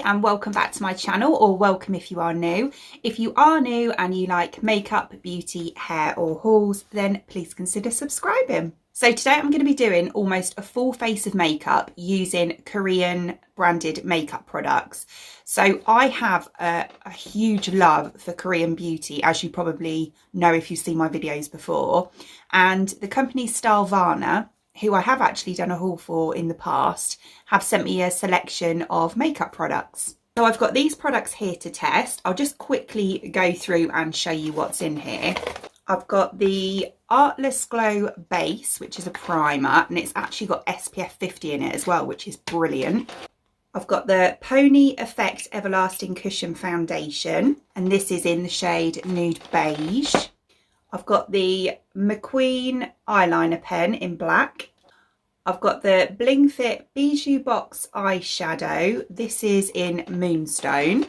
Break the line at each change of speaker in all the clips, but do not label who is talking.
and welcome back to my channel, or welcome if you are new. If you are new and you like makeup, beauty, hair or hauls, then please consider subscribing. So today I'm going to be doing almost a full face of makeup using Korean branded makeup products. So I have a huge love for Korean beauty, as you probably know if you've seen my videos before. And the company STYLEVANA, who I have actually done a haul for in the past, have sent me a selection of makeup products. So I've got these products here to test. I'll just quickly go through and show you what's in here. I've got the Artless Glow base, which is a primer, and it's actually got SPF 50 in it as well, which is brilliant. I've got the Pony Effect Everlasting Cushion Foundation, and this is in the shade Nude Beige. I've got the MACQUEEN eyeliner pen in black. I've got the Bling Fit Bijou Box eyeshadow. This is in Moonstone.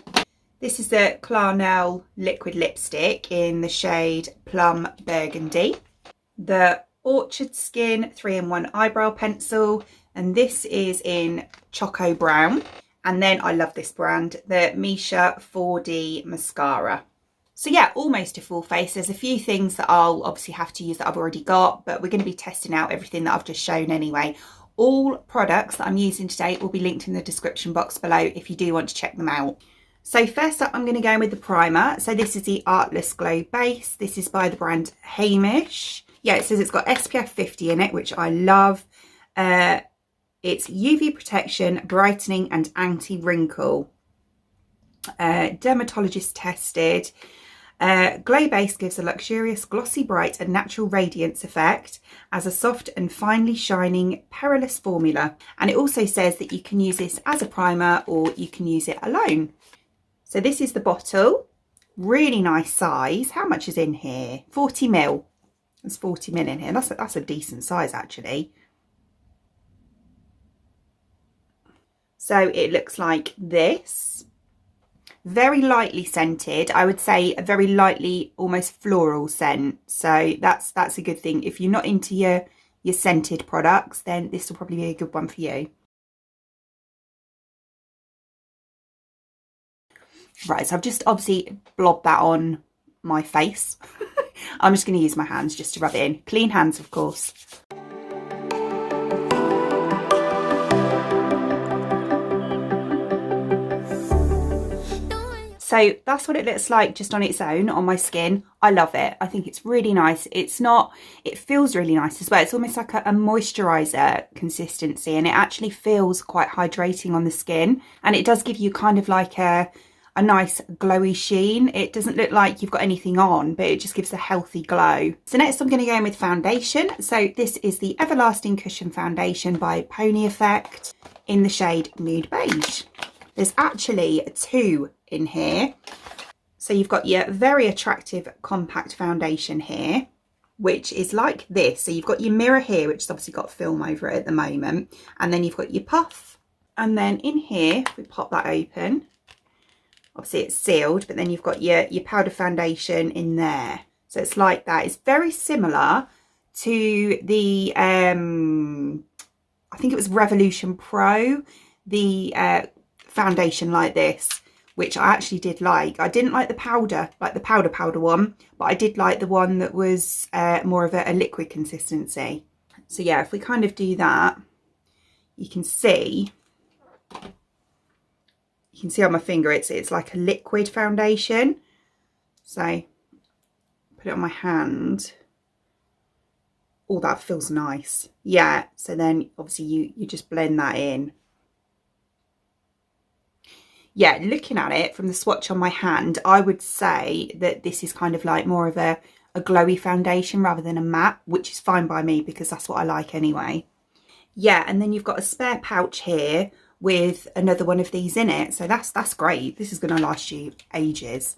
This is the Clare liquid lipstick in the shade Plum Burgundy. The ORCHID Skin 3-in-1 eyebrow pencil, and this is in Choco brown. And then I love this brand, the Misha 4D mascara. So yeah, almost a full face. There's a few things that I'll obviously have to use that I've already got, but we're going to be testing out everything that I've just shown anyway. All products that I'm using today will be linked in the description box below if you do want to check them out. So first up, I'm going to go in with the primer. So this is the Artless Glow base. This is by the brand Hamish. Yeah, it says it's got SPF 50 in it, which I love. It's UV protection, brightening and anti-wrinkle. Dermatologist tested. Glow base gives a luxurious, glossy, bright and natural radiance effect as a soft and finely shining perilous formula. And it also says that you can use this as a primer or you can use it alone. So this is the bottle. Really nice size. How much is in here? 40 ml. There's 40 ml in here. That's a decent size actually. So it looks like this. Very lightly scented. I would say a very lightly, almost floral scent. So that's a good thing. If you're not into your scented products, then this will probably be a good one for you. Right, so I've just obviously blobbed that on my face. I'm just going to use my hands just to rub it in. Clean hands, of course. So that's what it looks like just on its own on my skin. I love it. I think it's really nice. It feels really nice as well. It's almost like a moisturizer consistency, and it actually feels quite hydrating on the skin. And it does give you kind of like a nice glowy sheen. It doesn't look like you've got anything on, but it just gives a healthy glow. So next I'm going to go in with foundation. So this is the Everlasting Cushion Foundation by Pony Effect in the shade Nude Beige. There's actually two in here. So you've got your very attractive compact foundation here, which is like this. So you've got your mirror here, which has obviously got film over it at the moment. And then you've got your puff. And then in here, if we pop that open, obviously it's sealed, but then you've got your powder foundation in there. So it's like that. It's very similar to the, I think it was Revolution Pro, the foundation like this, which I actually did like. I didn't like the powder, like the powder one, but I did like the one that was more of a liquid consistency. So yeah, if we kind of do that, you can see on my finger it's like a liquid foundation. So put it on my hand. Oh, that feels nice. Yeah, so then obviously you just blend that in. Yeah, looking at it from the swatch on my hand, I would say that this is kind of like more of a glowy foundation rather than a matte, which is fine by me because that's what I like anyway. Yeah, and then you've got a spare pouch here with another one of these in it. So that's great. This is going to last you ages.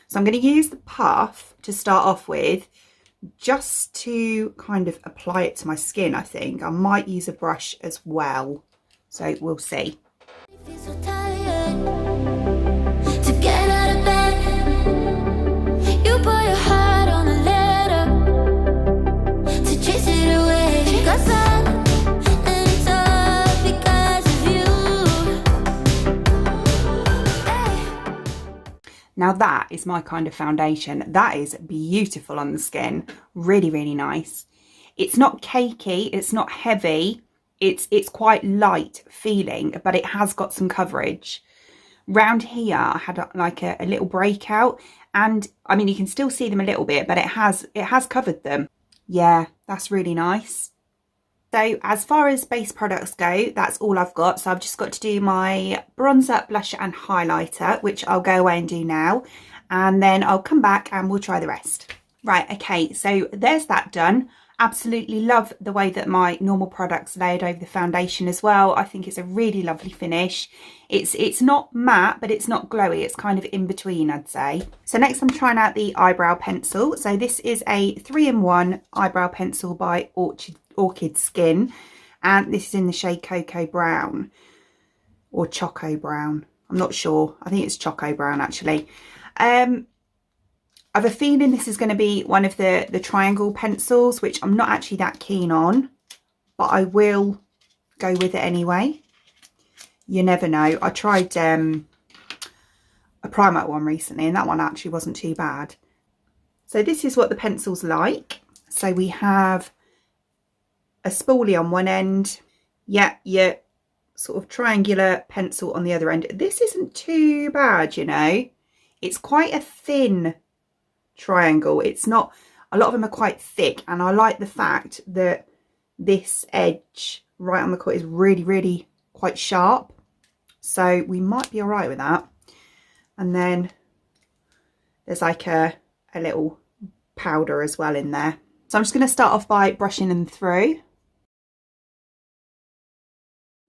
So I'm going to use the puff to start off with, just to kind of apply it to my skin. I think I might use a brush as well. So we'll see. Now that is my kind of foundation. That is beautiful on the skin. Really, really nice. It's not cakey, it's not heavy. It's quite light feeling, but it has got some coverage. Round here, I had like a little breakout, and I mean, you can still see them a little bit, but it has covered them. Yeah, that's really nice. So as far as base products go, that's all I've got. So I've just got to do my bronzer, blusher and highlighter, which I'll go away and do now. And then I'll come back and we'll try the rest. Right, okay, so there's that done. Absolutely love the way that my normal products layered over the foundation as well. I think it's a really lovely finish. It's not matte, but it's not glowy. It's kind of in between, I'd say. So next I'm trying out the eyebrow pencil. So this is a 3-in-1 eyebrow pencil by Orchid Skin. And this is in the shade Cocoa Brown or Choco Brown. I'm not sure. I think it's Choco Brown actually. I have a feeling this is going to be one of the triangle pencils, which I'm not actually that keen on, but I will go with it anyway. You never know. I tried a Primark one recently, and that one actually wasn't too bad. So this is what the pencil's like. So we have a spoolie on one end. Yeah, sort of triangular pencil on the other end. This isn't too bad, you know. It's quite a thin triangle. It's not, a lot of them are quite thick, and I like the fact that this edge right on the corner is really, really quite sharp. So we might be all right with that. And then there's like a little powder as well in there. So I'm just going to start off by brushing them through.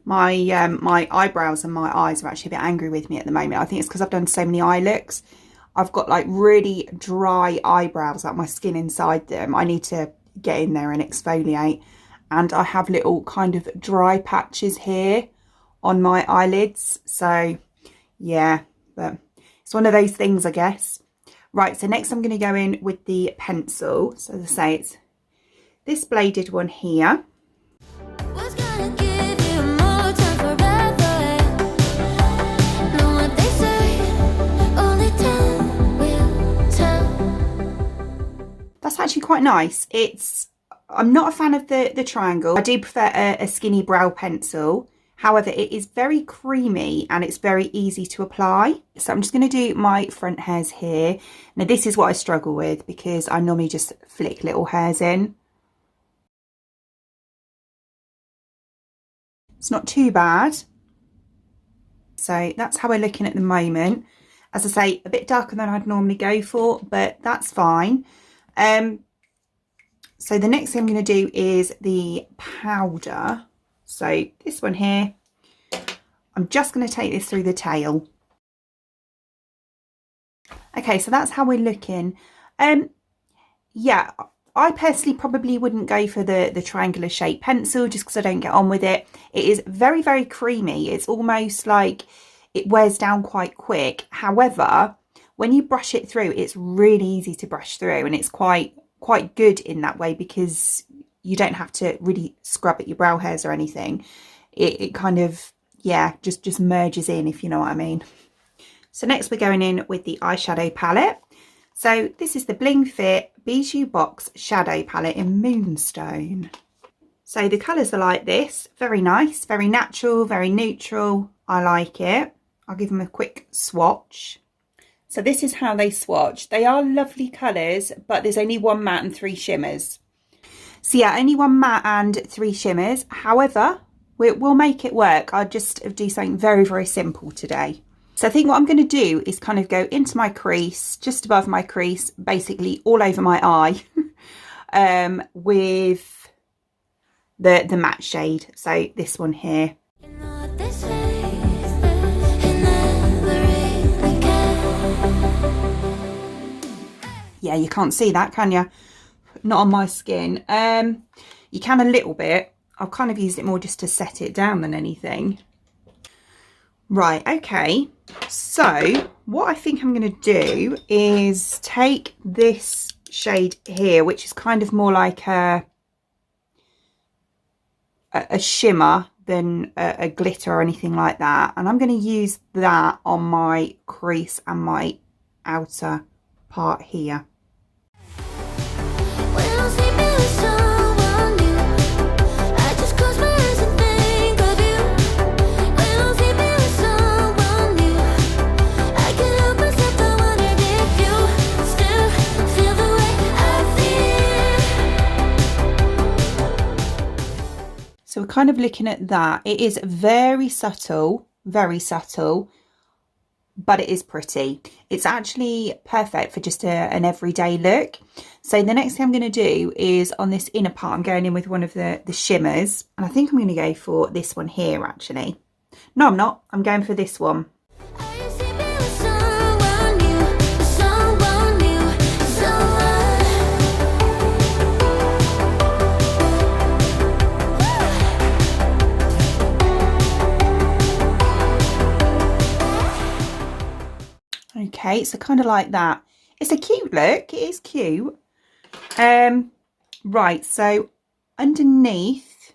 My my eyebrows and my eyes are actually a bit angry with me at the moment. I think it's because I've done so many eye looks. I've got like really dry eyebrows, like my skin inside them. I need to get in there and exfoliate. And I have little kind of dry patches here on my eyelids. So yeah, but it's one of those things, I guess. Right, so next I'm going to go in with the pencil. So as I say, it's this bladed one here. That's actually quite nice. I'm not a fan of the triangle. I do prefer a skinny brow pencil. However, it is very creamy and it's very easy to apply. So I'm just going to do my front hairs here. Now this is what I struggle with because I normally just flick little hairs in. It's not too bad. So that's how we're looking at the moment. As I say, a bit darker than I'd normally go for, but that's fine. So the next thing I'm going to do is the powder. So this one here, I'm just going to take this through the tail. Okay, so that's how we're looking. Yeah, I personally probably wouldn't go for the triangular shape pencil just because I don't get on with it. It is very, very creamy. It's almost like it wears down quite quick. However, when you brush it through, it's really easy to brush through, and it's quite good in that way because you don't have to really scrub at your brow hairs or anything. It kind of, yeah, just merges in, if you know what I mean. So next we're going in with the eyeshadow palette. So this is the Bling Fit Bijou Box Shadow Palette in Moonstone. So the colours are like this, very nice, very natural, very neutral. I like it. I'll give them a quick swatch. So this is how they swatch. They are lovely colours, but there's only one matte and 3 shimmers. So yeah, only one matte and 3 shimmers. However, we'll make it work. I'll just do something very, very simple today. So I think what I'm going to do is kind of go into my crease, just above my crease, basically all over my eye, with the matte shade. So this one here. Yeah, you can't see that, can you? Not on my skin. You can a little bit. I've kind of used it more just to set it down than anything. Right, okay. So what I think I'm going to do is take this shade here, which is kind of more like a shimmer than a glitter or anything like that. And I'm going to use that on my crease and my outer part here. So we're kind of looking at that. It is very subtle, but it is pretty. It's actually perfect for just an everyday look. So the next thing I'm going to do is on this inner part, I'm going in with one of the shimmers. And I think I'm going to go for this one here, actually. No, I'm not. I'm going for this one. Okay, so kind of like that. It's a cute look. It is cute. Right, so underneath,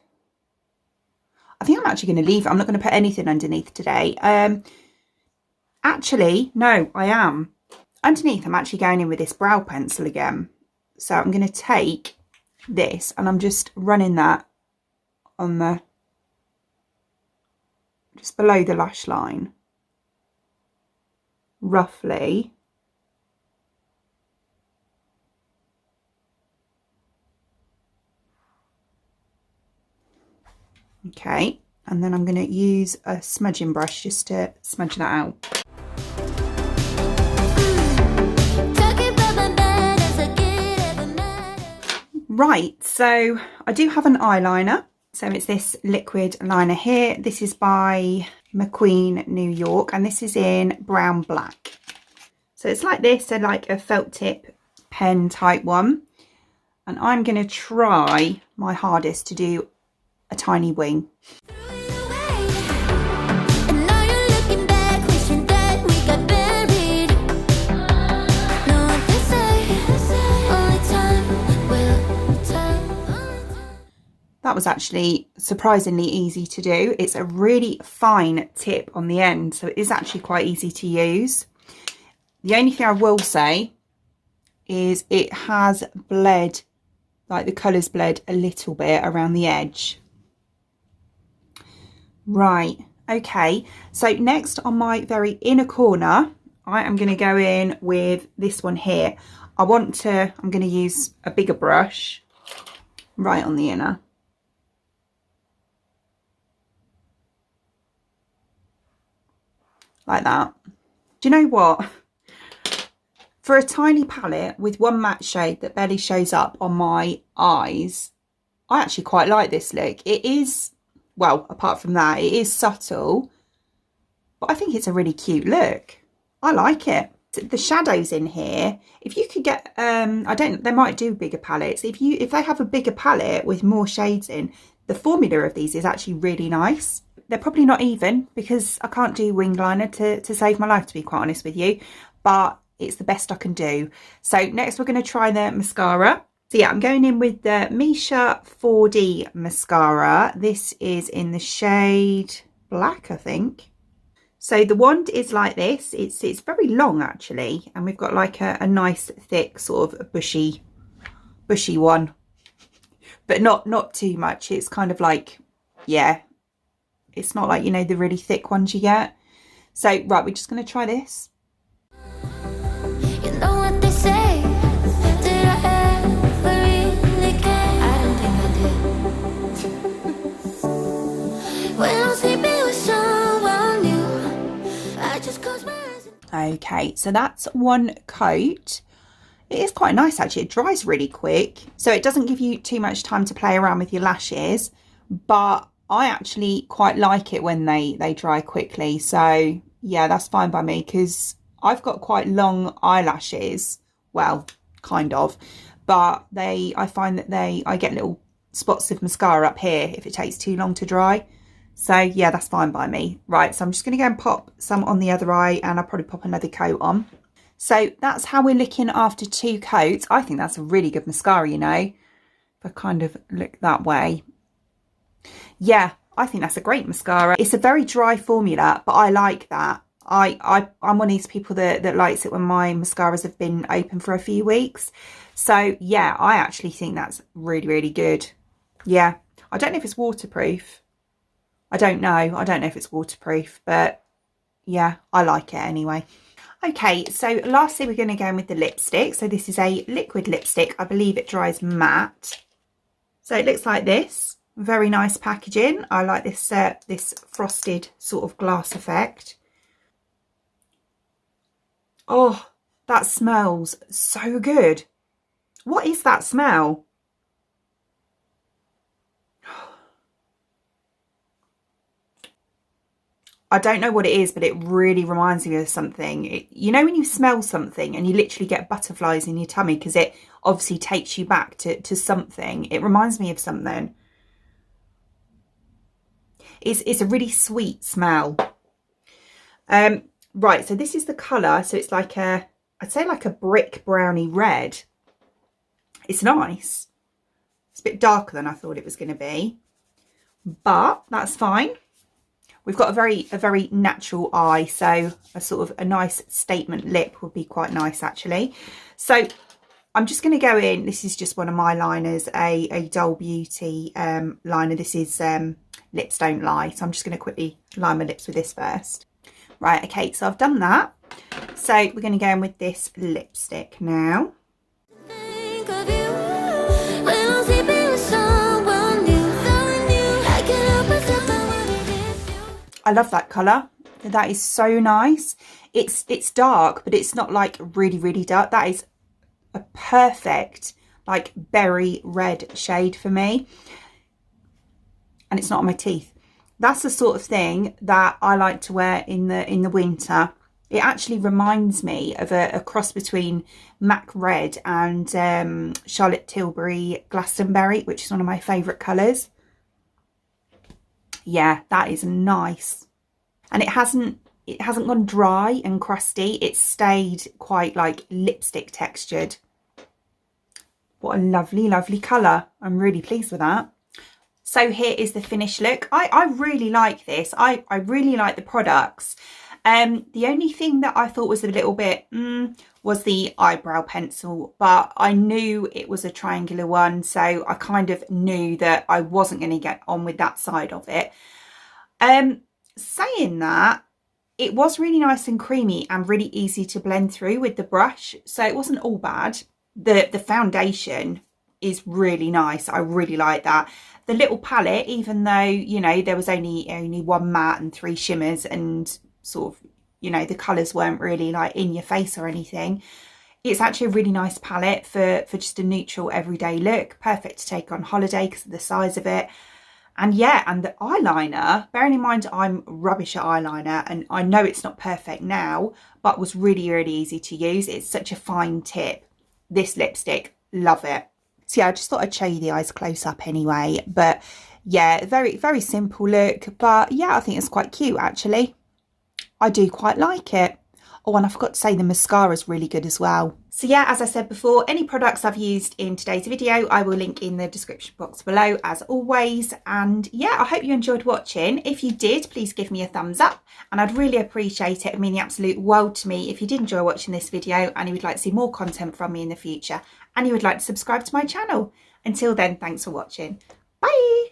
I think I'm actually going to leave it. I'm not going to put anything underneath today. Actually, no, I am. Underneath, I'm actually going in with this brow pencil again. So I'm going to take this and I'm just running that on the, just below the lash line. Roughly. Okay, and then I'm going to use a smudging brush just to smudge that out. Right, so I do have an eyeliner. So it's this liquid liner here. This is by MACQUEEN New York, and this is in brown black. So it's like this, so like a felt tip pen type one. And I'm going to try my hardest to do a tiny wing. That was actually surprisingly easy to do. It's a really fine tip on the end, so it is actually quite easy to use. The only thing I will say is it has bled, like the colours bled a little bit around the edge. Right, okay, so next on my very inner corner, I am going to go in with this one here. I'm going to use a bigger brush right on the inner. Like that. Do you know what? For a tiny palette with one matte shade that barely shows up on my eyes, I actually quite like this look. It is, well, apart from that, it is subtle, but I think it's a really cute look. I like it. The shadows in here, if you could get, they might do bigger palettes. If they have a bigger palette with more shades in, the formula of these is actually really nice. They're probably not even because I can't do wing liner to save my life, to be quite honest with you, but it's the best I can do. So next we're going to try the mascara. So yeah, I'm going in with the Misha 4D mascara. This is in the shade black, I think. So the wand is like this. It's very long actually, and we've got like a nice thick sort of bushy one, but not too much. It's kind of like, yeah, it's not like, you know, the really thick ones you get. So right, we're just going to try this.
You know what they say, did I ever really care? I don't think I did. When I'm sleeping with someone new, I just close my eyes.
Okay, so that's one coat. It is quite nice actually. It dries really quick, so it doesn't give you too much time to play around with your lashes, but I actually quite like it when they dry quickly. So yeah, that's fine by me because I've got quite long eyelashes. Well, kind of, but I find that I get little spots of mascara up here if it takes too long to dry. So yeah, that's fine by me. Right, so I'm just going to go and pop some on the other eye, and I'll probably pop another coat on. So that's how we're looking after 2 coats. I think that's a really good mascara, you know, if I kind of look that way. Yeah, I think that's a great mascara. It's a very dry formula, but I like that. I'm one of these people that likes it when my mascaras have been open for a few weeks. So yeah, I actually think that's really, really good. Yeah, I don't know if it's waterproof. I don't know if it's waterproof, but yeah, I like it anyway. Okay, so lastly, we're going to go in with the lipstick. So this is a liquid lipstick. I believe it dries matte. So it looks like this. Very nice packaging. I like this this frosted sort of glass effect. Oh, that smells so good. What is that smell? I don't know what it is, but it really reminds me of something. You know when you smell something and you literally get butterflies in your tummy because it obviously takes you back to something. It reminds me of something. It's a really sweet smell. Right, so this is the colour. So it's like I'd say like a brick browny red. It's nice. It's a bit darker than I thought it was going to be, but that's fine. We've got a very natural eye, so a sort of a nice statement lip would be quite nice actually. So I'm just going to go in. This is just one of my liners, a Dull Beauty liner. This is Lips Don't Lie. So I'm just going to quickly line my lips with this first. Right, okay, so I've done that. So we're going to go in with this lipstick now. I love that colour. That is so nice. It's dark, but it's not like really, really dark. That is a perfect like berry red shade for me. And it's not on my teeth. That's the sort of thing that I like to wear in the winter. It actually reminds me of a cross between MAC Red and Charlotte Tilbury Glastonbury, which is one of my favourite colours. Yeah, that is nice. And it hasn't gone dry and crusty. It's stayed quite like lipstick textured. What a lovely, lovely colour. I'm really pleased with that. So here is the finished look. I really like this. I really like the products. The only thing that I thought was a little bit was the eyebrow pencil, but I knew it was a triangular one, so I kind of knew that I wasn't going to get on with that side of it. Saying that, it was really nice and creamy and really easy to blend through with the brush, so it wasn't all bad. The foundation is really nice. I really like that. The little palette, even though, you know, there was only one matte and 3 shimmers and sort of, you know, the colours weren't really like in your face or anything. It's actually a really nice palette for just a neutral everyday look. Perfect to take on holiday because of the size of it. And yeah, and the eyeliner, bearing in mind I'm rubbish at eyeliner and I know it's not perfect now, but was really, really easy to use. It's such a fine tip. This lipstick, love it. So yeah, I just thought I'd show you the eyes close up anyway. But yeah, very, very simple look. But yeah, I think it's quite cute actually. I do quite like it. Oh, and I forgot to say the mascara is really good as well. So yeah, as I said before, any products I've used in today's video, I will link in the description box below as always. And yeah, I hope you enjoyed watching. If you did, please give me a thumbs up and I'd really appreciate it. It would mean the absolute world to me if you did enjoy watching this video and you would like to see more content from me in the future and you would like to subscribe to my channel. Until then, thanks for watching. Bye.